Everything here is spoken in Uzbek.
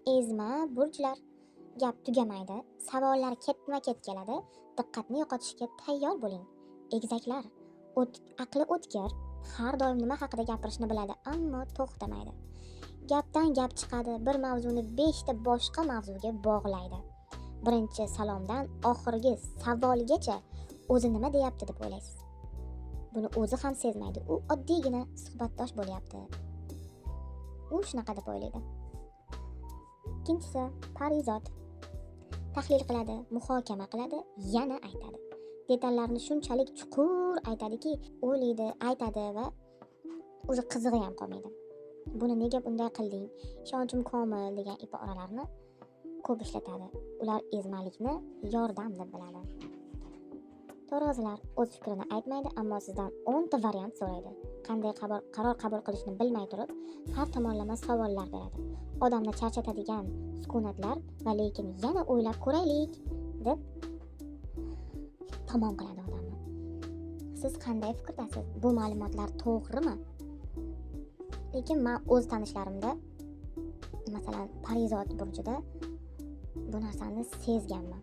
ezma burjlar. Gap tugamaydi, savollar ketma-ket keladi. Diqqatni yo'qotishga tayyor bo'ling. Egizaklar, aqli o'tkir, har doim nima haqida gapirishni biladi, ammo to'xtamaydi. Gapdan gap chiqadi, bir mavzuni 5 ta boshqa mavzuga bog'laydi. Birinchi salomdan oxirgi savoligacha o'zi nima deyapti deb o'ylaysiz. Buni o'zi ham sezmaydi. U oddiygina suhbatdosh bo'lyapti. U shunaqa deb o'ylaydi. Ikkinchisi parizod. Tahlil qiladi, muhokama qiladi, yana aytadi. Detallarni shunchalik chuqur aytadiki, o'ylaydi, aytadi va o'zi qizig'i ham qolmaydi. Buni nega bunday qilding? Ishonchim komil degan iboralarni ko'p ishlatadi. Ular ezmalikni yordam deb biladi. Tarozilar o'z fikrini aytmaydi, ammo sizdan 10 ta variant so'raydi. Qanday qaror qabul qilishni bilmay turib, har tomonlama savollar beradi. Odamni charchatadigan sukunatlar va lekin yana o'ylab ko'raylik deb tamom qiladi odamni. Siz qanday fikrdasiz? Bu ma'lumotlar to'g'rimi? Lekin men o'z tanishlarimda, masalan, parizod burjida bu narsani sezganman.